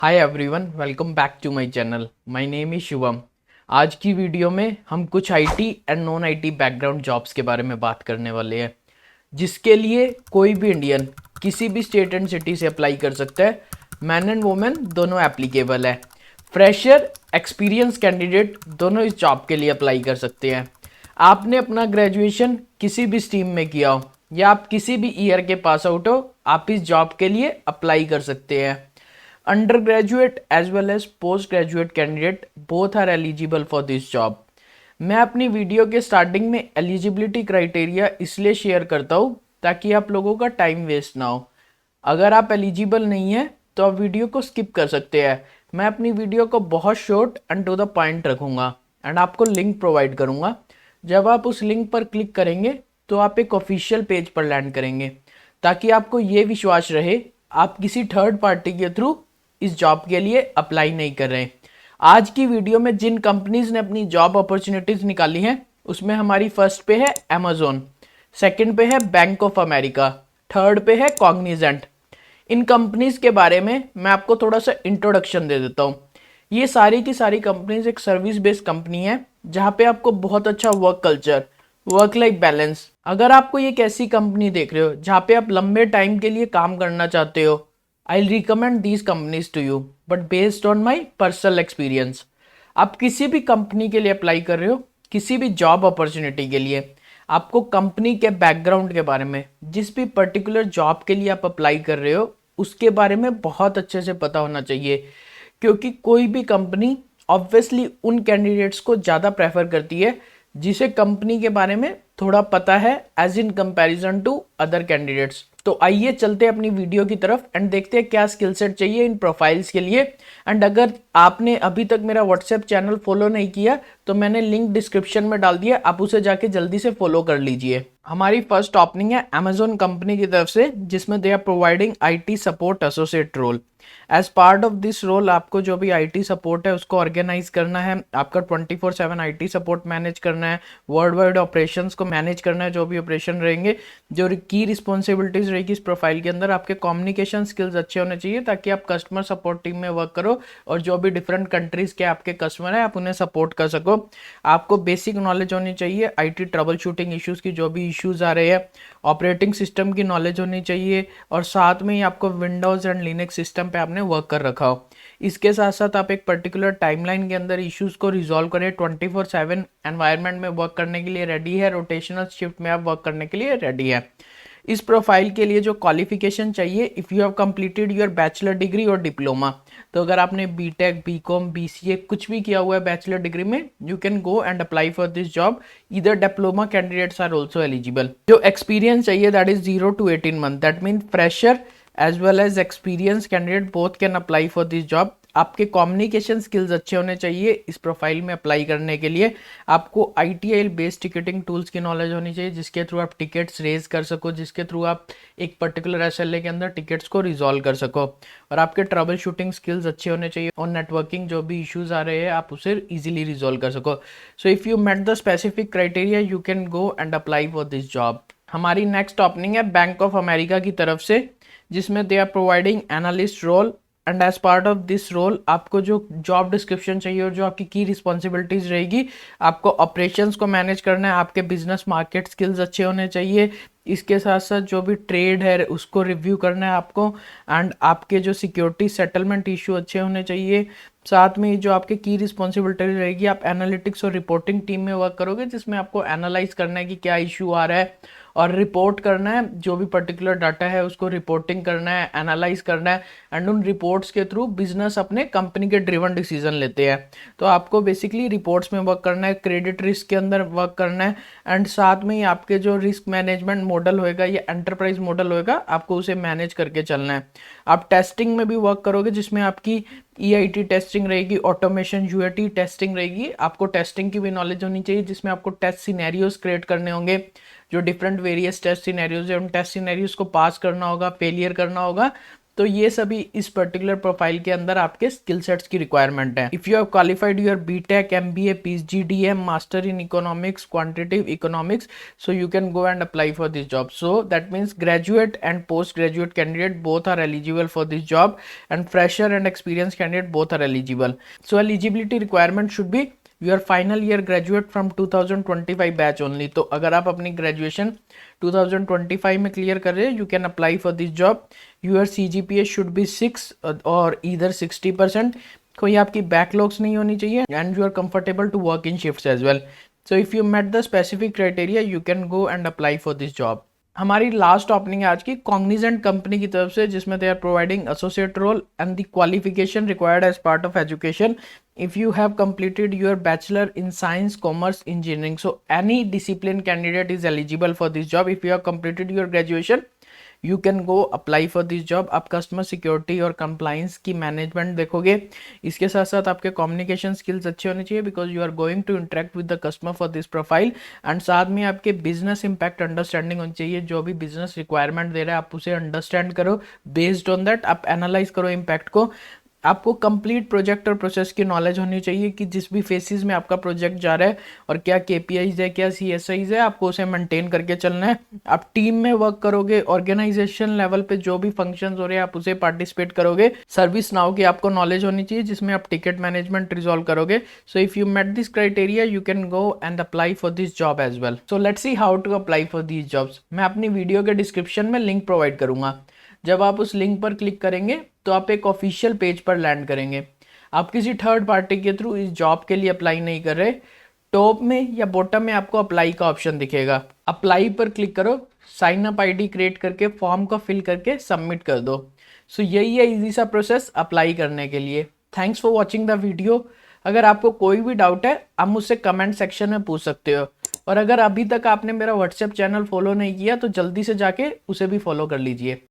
Hi everyone, welcome back to my channel. My name is Shubham. आज की video में हम कुछ IT and non IT background jobs के बारे में बात करने वाले हैं, जिसके लिए कोई भी इंडियन किसी भी स्टेट एंड सिटी से अप्लाई कर सकता है। मैन एंड वुमेन दोनों एप्लीकेबल है। फ्रेशर, एक्सपीरियंस कैंडिडेट दोनों इस जॉब के लिए अप्लाई कर सकते हैं। आपने अपना ग्रेजुएशन किसी भी स्ट्रीम में किया हो या आप किसी भी ईयर के पास आउट हो, आप इस जॉब के लिए अप्लाई कर सकते हैं। Undergraduate as well as postgraduate candidate both are eligible for this job। मैं अपनी वीडियो के स्टार्टिंग में एलिजिबिलिटी क्राइटेरिया इसलिए शेयर करता हूँ ताकि आप लोगों का टाइम वेस्ट ना हो। अगर आप एलिजिबल नहीं है तो आप वीडियो को स्किप कर सकते हैं। मैं अपनी वीडियो को बहुत short and to the point रखूँगा एंड आपको लिंक प्रोवाइड करूँगा। जब आप उस लिंक पर क्लिक करेंगे तो आप एक ऑफिशियल पेज पर लैंड करेंगे, ताकि आपको ये विश्वास रहे आप किसी थर्ड पार्टी के थ्रू इस जॉब के लिए अप्लाई नहीं कर रहे हैं। आज की वीडियो में जिन कंपनीज ने अपनी जॉब अपॉर्चुनिटीज निकाली हैं, उसमें हमारी फर्स्ट पे है अमेजोन, सेकंड पे है बैंक ऑफ अमेरिका, थर्ड पे है कॉग्निजेंट। इन कंपनीज के बारे में मैं आपको थोड़ा सा इंट्रोडक्शन दे देता हूँ। ये सारी की सारी कंपनीज एक सर्विस बेस्ड कंपनी है, जहाँ पे आपको बहुत अच्छा work culture, work life balance. अगर आपको एक ऐसी कंपनी देख रहे हो जहाँ पे आप लंबे टाइम के लिए काम करना चाहते हो, I recommend these companies to you, but based on my personal experience. आप किसी भी कंपनी के लिए अप्लाई कर रहे हो, किसी भी जॉब अपॉर्चुनिटी के लिए, आपको कंपनी के बैकग्राउंड के बारे में, जिस भी पर्टिकुलर जॉब के लिए आप अप्लाई कर रहे हो उसके बारे में बहुत अच्छे से पता होना चाहिए। क्योंकि कोई भी कंपनी ऑब्वियसली उन कैंडिडेट्स को ज़्यादा प्रेफर करती है जिसे कंपनी के बारे में थोड़ा पता है as in comparison to other candidates. तो आइए चलते हैं अपनी वीडियो की तरफ एंड देखते हैं क्या स्किल सेट चाहिए इन प्रोफाइल्स के लिए। एंड अगर आपने अभी तक मेरा व्हाट्सएप चैनल फॉलो नहीं किया तो मैंने लिंक डिस्क्रिप्शन में डाल दिया, आप उसे जाके जल्दी से फॉलो कर लीजिए। हमारी फर्स्ट ओपनिंग है अमेजोन कंपनी की तरफ से, जिसमें they are providing IT support associate role. As part of this role आपको जो भी आईटी सपोर्ट है उसको ऑर्गेनाइज करना है, आपका 24/7 आईटी सपोर्ट मैनेज करना है, वर्ल्ड वाइड ऑपरेशंस को मैनेज करना है। जो भी ऑपरेशन रहेंगे, जो की रिस्पॉन्सिबिलिटीज रहेगी इस प्रोफाइल के अंदर, आपके कम्युनिकेशन स्किल्स अच्छे होने चाहिए ताकि आप कस्टमर सपोर्ट टीम में वर्क करो और जो भी डिफरेंट कंट्रीज के आपके कस्टमर है आप उन्हें सपोर्ट कर सको। आपको बेसिक नॉलेज होनी चाहिए आईटी ट्रबल शूटिंग इश्यूज की, जो भी इश्यूज आ रहे हैं, ऑपरेटिंग सिस्टम की नॉलेज होनी चाहिए और साथ में ही आपको विंडोज एंड लिनक्स सिस्टम पे आपने वर्क कर रखा हो। इसके साथ साथ आप एक पर्टिकुलर टाइमलाइन के अंदर इश्यूज को रिजॉल्व करें। 24/7 एनवायरनमेंट में वर्क करने के लिए रेडी है, रोटेशनल शिफ्ट में आप वर्क करने के लिए रेडी है। इस प्रोफाइल के लिए जो क्वालिफिकेशन चाहिए, if you have completed your bachelor degree और डिप्लोमा, तो अगर आपने बीटेक, बीकॉम, बीसीए कुछ भी किया हुआ है बैचलर डिग्री में, you can go and apply for this job. इधर diploma candidates are also eligible. जो एक्सपीरियंस चाहिए that is 0 to 18 month, that mean fresher as well as experience candidate both can apply for this job. आपके communication skills अच्छे होने चाहिए इस profile में apply करने के लिए। आपको आईटीआई बेस्ड टिकटिंग टूल्स की नॉलेज होनी चाहिए, जिसके थ्रू आप टिकट्स रेज कर सको, जिसके थ्रू आप एक पर्टिकुलर एसएलए के अंदर टिकट्स को रिजॉल्व कर सको। और आपके ट्रबल शूटिंग स्किल्स अच्छे होने चाहिए और नेटवर्किंग, जो भी इश्यूज आ रहे हैं आप उसे इजीली रिजॉल्व कर सको। So if you met the specific criteria you can go and apply for this job. हमारी नेक्स्ट ओपनिंग है बैंक ऑफ अमेरिका की तरफ से, जिसमें they are providing analyst role. And as part of this role आपको जो job description चाहिए और जो आपकी की रिस्पॉन्सिबिलिटीज रहेगी, आपको ऑपरेशंस को मैनेज करना है, आपके बिजनेस मार्केट स्किल्स अच्छे होने चाहिए, इसके साथ साथ जो भी ट्रेड है उसको रिव्यू करना है आपको, एंड आपके जो सिक्योरिटी सेटलमेंट इशू अच्छे होने चाहिए। साथ में जो आपके की रिस्पॉन्सिबिलिटी रहेगी, आप एनालिटिक्स और रिपोर्टिंग टीम में वर्क करोगे, जिसमें आपको एनालाइज करना है कि क्या इशू आ रहा है और रिपोर्ट करना है। जो भी पर्टिकुलर डाटा है उसको रिपोर्टिंग करना है, एनालाइज करना है, एंड उन रिपोर्ट्स के थ्रू बिजनेस अपने कंपनी के ड्रिवन डिसीजन लेते हैं। तो आपको बेसिकली रिपोर्ट्स में वर्क करना है, क्रेडिट रिस्क के अंदर वर्क करना है, एंड साथ में ही आपके जो रिस्क मैनेजमेंट मॉडल होएगा या एंटरप्राइज मॉडल होएगा, आपको उसे मैनेज करके चलना है। आप टेस्टिंग में भी वर्क करोगे, जिसमें आपकी ईआईटी टेस्टिंग रहेगी, ऑटोमेशन यूएटी टेस्टिंग रहेगी। आपको टेस्टिंग की भी नॉलेज होनी चाहिए, जिसमें आपको टेस्ट सिनेरियोज क्रिएट करने होंगे, जो डिफरेंट वेरियस टेस्ट सिनेरियोज है उन टेस्ट सिनेरियोज को पास करना होगा, फेलियर करना होगा, तो ये सभी इस पर्टिकुलर प्रोफाइल के अंदर आपके स्किल सेट्स की रिक्वायरमेंट है। If you have qualified your BTech, MBA, PGDM, master in economics, quantitative economics, so you can go and apply for this job. So that means graduate and postgraduate candidate both are eligible for this job, and fresher and experienced candidate both are eligible. So eligibility requirement should be your final year graduate from 2025 batch only. तो अगर आप अपनी graduation 2025 में clear कर रहे हैं, you can apply for this job. Your CGPA should be 6 और either 60%। कोई आपकी बैकलॉग्स नहीं होनी चाहिए, and you are comfortable to work in shifts as well. So if you met the specific criteria, you can go and apply for this job. हमारी last opening है आज की कॉग्निजेंट कंपनी की तरफ से, जिसमें they are providing associate role and the qualification required as part of education if you have completed your bachelor in science, commerce, engineering. So any discipline candidate is eligible for this job. If you have completed your graduation, you can go apply for this job. आप customer security और compliance की management देखोगे। इसके साथ साथ आपके communication skills अच्छे होने चाहिए, because you are going to interact with the customer for this profile. And साथ में आपके बिजनेस इंपैक्ट अंडरस्टैंडिंग होनी चाहिए। जो भी बिजनेस रिक्वायरमेंट दे रहा है आप उसे अंडरस्टैंड करो, बेस्ड ऑन दैट आप एनालाइज करो इम्पैक्ट को। आपको कंप्लीट प्रोजेक्ट और प्रोसेस की नॉलेज होनी चाहिए कि जिस भी फेसिस में आपका प्रोजेक्ट जा रहा है और क्या KPIs है, क्या CSIs है, आपको उसे मेंटेन करके चलना है। आप टीम में वर्क करोगे, ऑर्गेनाइजेशन लेवल पे जो भी फंक्शंस हो रहे हैं आप उसे पार्टिसिपेट करोगे। सर्विस नाउ की आपको नॉलेज होनी चाहिए, जिसमें आप टिकट मैनेजमेंट रिजॉल्व करोगे। So if you met this criteria, you can go and apply for this job as well. So let's see how to apply for this jobs. मैं अपनी video के डिस्क्रिप्शन में link provide करूंगा। जब आप उस link पर क्लिक करेंगे तो आप एक ऑफिशियल पेज पर लैंड करेंगे। आप किसी थर्ड पार्टी के थ्रू इस जॉब के लिए अप्लाई नहीं कर रहे। टॉप में या बॉटम में आपको अप्लाई का ऑप्शन दिखेगा। अप्लाई पर क्लिक करो, साइन अप ID क्रिएट करके फॉर्म को फिल करके सबमिट कर दो। सो यही है इजी सा प्रोसेस अप्लाई करने के लिए। Thanks for watching the video. अगर आपको कोई भी डाउट है आप मुझसे कमेंट सेक्शन में पूछ सकते हो, और अगर अभी तक आपने मेरा व्हाट्सएप चैनल फॉलो नहीं किया तो जल्दी से जाके उसे भी फॉलो कर लीजिए।